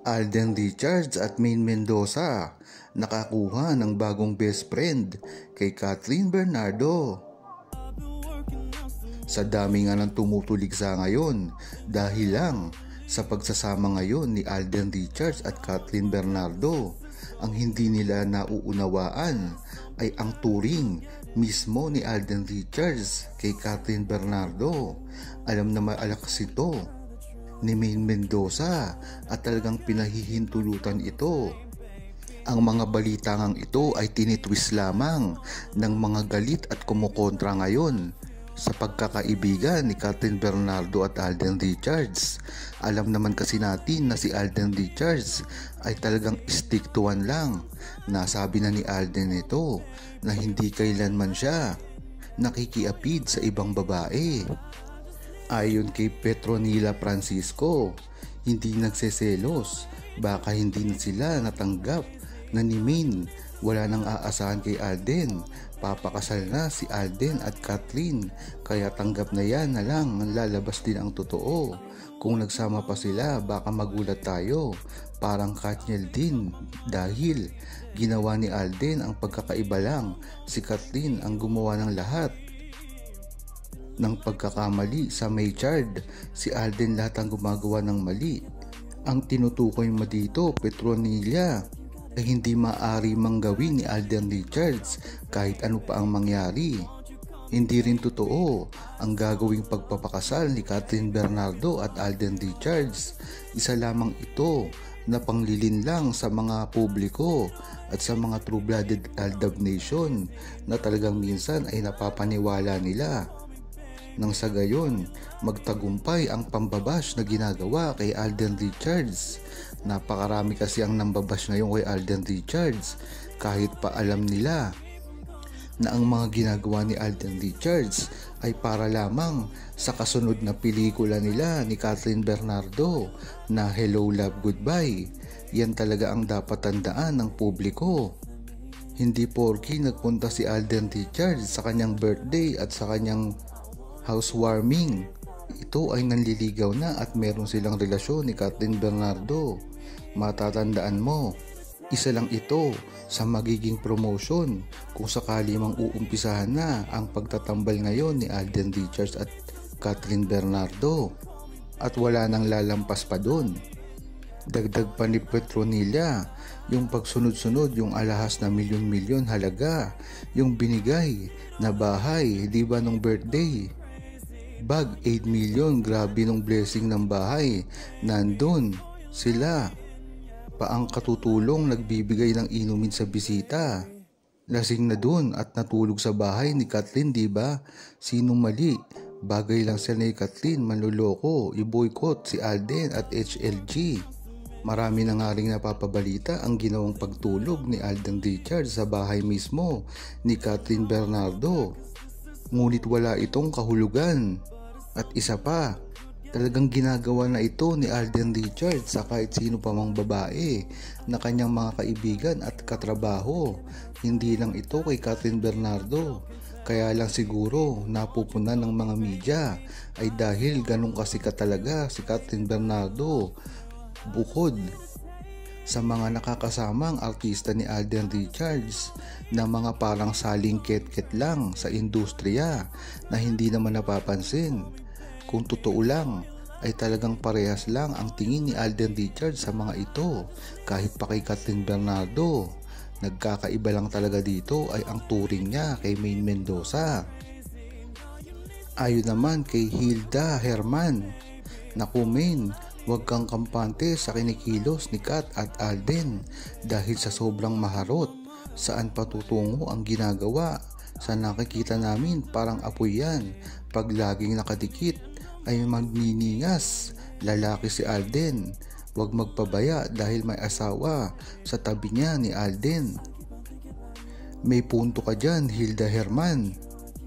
Alden Richards at Maine Mendoza nakakuha ng bagong best friend kay Kathryn Bernardo. Sa dami nga ng tumutuligsa ngayon dahil lang sa pagsasama ngayon ni Alden Richards at Kathryn Bernardo, ang hindi nila nauunawaan ay ang turing mismo ni Alden Richards kay Kathryn Bernardo. Alam na maalakas ito ni Maine Mendoza at talagang pinahihintulutan ito. Ang mga balita ngang ito ay tinitwist lamang ng mga galit at kumukontra ngayon sa pagkakaibigan ni Kathryn Bernardo at Alden Richards. Alam naman kasi natin na si Alden Richards ay talagang stick to one lang. Nasabi na ni Alden ito na hindi kailanman siya nakikiapid sa ibang babae. Ayon kay Petronila Francisco, hindi nagseselos, baka hindi na sila natanggap na ni Maine wala nang aasahan kay Alden. Papakasal na si Alden at Kathryn, kaya tanggap na yan na lang, lalabas din ang totoo. Kung nagsama pa sila baka magulat tayo, parang Katniel din, dahil ginawa ni Alden ang pagkakaiba lang, si Kathryn ang gumawa ng lahat ng pagkakamali. Sa Maychard, si Alden lahat ang gumagawa ng mali. Ang tinutukoy mo dito, Petronila, ay hindi maaari manggawin ni Alden Richards kahit ano pa ang mangyari. Hindi rin totoo ang gagawing pagpapakasal ni Kathryn Bernardo at Alden Richards. Isa lamang ito na panglilin lang sa mga publiko at sa mga true-blooded Aldab Nation na talagang minsan ay napapaniwala nila. Nang sa gayon, magtagumpay ang pambabash na ginagawa kay Alden Richards. Napakarami kasi ang nambabash ngayon kay Alden Richards kahit pa alam nila na ang mga ginagawa ni Alden Richards ay para lamang sa kasunod na pelikula nila ni Kathryn Bernardo na Hello Love Goodbye. Yan talaga ang dapat tandaan ng publiko. Hindi porky nagpunta si Alden Richards sa kanyang birthday at sa kanyang housewarming, ito ay nanliligaw na at meron silang relasyon ni Kathryn Bernardo. Matatandaan mo, isa lang ito sa magiging promotion kung sakali mang uumpisahan na ang pagtatambal ngayon ni Alden Richards at Kathryn Bernardo, at wala nang lalampas pa dun. Dagdag pa ni Petronila, yung pagsunod-sunod, yung alahas na milyon-milyon halaga, yung binigay na bahay, di ba nung birthday? Bag 8 million, grabe nung blessing ng bahay. Nandun sila pa ang katutulong nagbibigay ng inumin sa bisita. Lasing na dun at natulog sa bahay ni Kathryn, diba? Sinong mali? Bagay lang sila ni Kathryn, manluloko, i-boycott si Alden at HLG. Marami na nga rin napapabalita ang ginawang pagtulog ni Alden Richards sa bahay mismo ni Kathryn Bernardo. Ngunit wala itong kahulugan. At isa pa, talagang ginagawa na ito ni Alden Richards sa kahit sino pa mang babae na kanyang mga kaibigan at katrabaho. Hindi lang ito kay Kathryn Bernardo. Kaya lang siguro napupunan ng mga media ay dahil ganun kasikat talaga si Kathryn Bernardo. Bukod sa mga nakakasamang artista ni Alden Richards na mga parang saling ket-ket lang sa industriya na hindi naman napapansin. Kung totoo lang ay talagang parehas lang ang tingin ni Alden Richards sa mga ito kahit pa kay Kathryn Bernardo. Nagkakaiba lang talaga dito ay ang turing niya kay Maine Mendoza. Ayon naman kay Hilda Herman, naku Maine, huwag kang kampante sa kinikilos ni Kat at Alden dahil sa sobrang maharot. Saan patutungo ang ginagawa? Sa nakikita namin parang apoy yan. Pag laging nakadikit ay magniningas. Lalaki si Alden. Huwag magpabaya dahil may asawa sa tabi niya ni Alden. May punto ka dyan, Hilda Herman.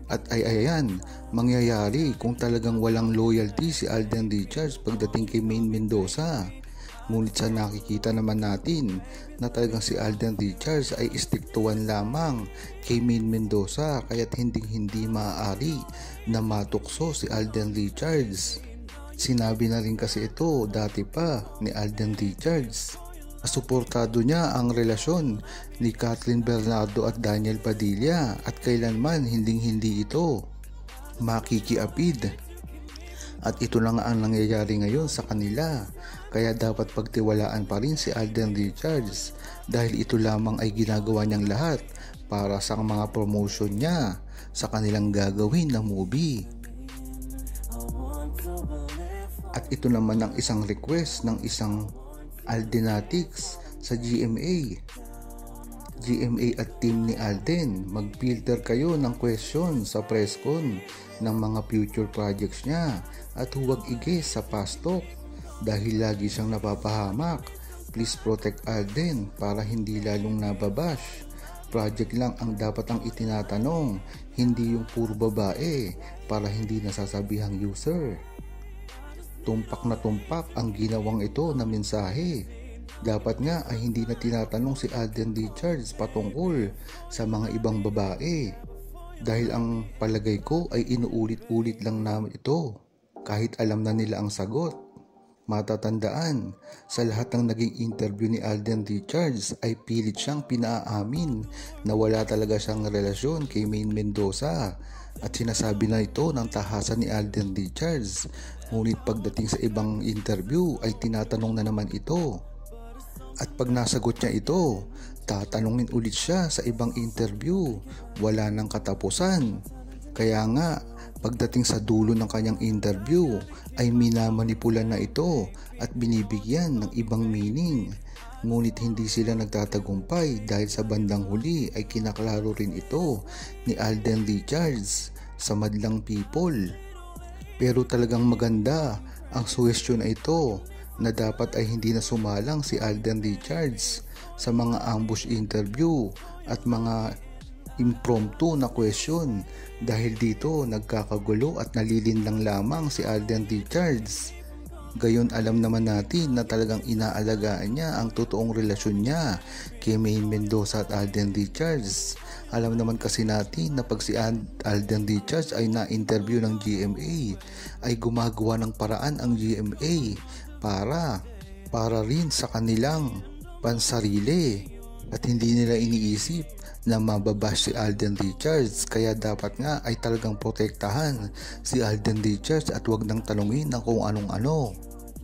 At ayan, mangyayari kung talagang walang loyalty si Alden Richards pagdating kay Maine Mendoza. Ngunit sa nakikita naman natin na talagang si Alden Richards ay stick to one lamang kay Maine Mendoza, kaya't hindi maaari na matukso si Alden Richards. Sinabi na rin kasi ito dati pa ni Alden Richards. Suportado niya ang relasyon ni Kathleen Bernardo at Daniel Padilla at kailanman hindi ito makikiapid. At ito na nga ang nangyayari ngayon sa kanila. Kaya dapat pagtiwalaan pa rin si Alden Richards dahil ito lamang ay ginagawa niyang lahat para sa mga promotion niya sa kanilang gagawin na movie. At ito naman ang isang request ng isang Aldenatics sa GMA. GMA at team ni Alden, mag-filter kayo ng question sa press con ng mga future projects niya at huwag i-guess sa past talk dahil lagi siyang napapahamak. Please protect Alden para hindi lalong nababash. Project lang ang dapat ang itinatanong, hindi yung puro babae para hindi nasasabihang user. Tumpak na tumpak ang ginawang ito na mensahe. Dapat nga ay hindi na tinatanong si Alden Richards patungkol sa mga ibang babae dahil ang palagay ko ay inuulit-ulit lang naman ito kahit alam na nila ang sagot. Matatandaan, sa lahat ng naging interview ni Alden Richards ay pilit siyang pinaamin na wala talaga siyang relasyon kay Maine Mendoza at sinasabi na ito ng tahasan ni Alden Richards. Ngunit pagdating sa ibang interview ay tinatanong na naman ito. At pag nasagot niya ito, tatanungin ulit siya sa ibang interview. Wala nang katapusan. Kaya nga, pagdating sa dulo ng kanyang interview ay minamanipula na ito at binibigyan ng ibang meaning. Ngunit hindi sila nagtatagumpay dahil sa bandang huli ay kinaklaro rin ito ni Alden Richards sa madlang people. Pero talagang maganda ang suhestyon na ito na dapat ay hindi na sumalang si Alden Richards sa mga ambush interview at mga impromptu na question dahil dito nagkakagulo at nalilinlang lamang si Alden Richards. Gayon alam naman natin na talagang inaalagaan niya ang totoong relasyon niya kay Maine Mendoza at Alden Richards. Alam naman kasi natin na pag si Alden Richards ay na-interview ng GMA ay gumagawa ng paraan ang GMA para rin sa kanilang pansarili at hindi nila iniisip na mababash si Alden Richards. Kaya dapat nga ay talagang protektahan si Alden Richards at wag nang tanungin ng kung anong-ano.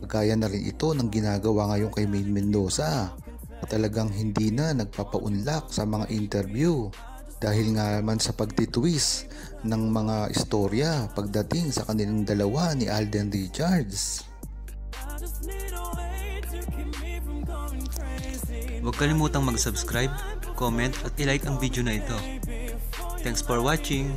Kagaya na rin ito ng ginagawa ngayon kay Maine Mendoza. Talagang hindi na nagpapaunlak sa mga interview dahil nga naman sa pagtitwist ng mga istorya pagdating sa kanilang dalawa ni Alden Richards. Huwag kalimutang mag-subscribe, comment at i-like ang video na ito. Thanks for watching!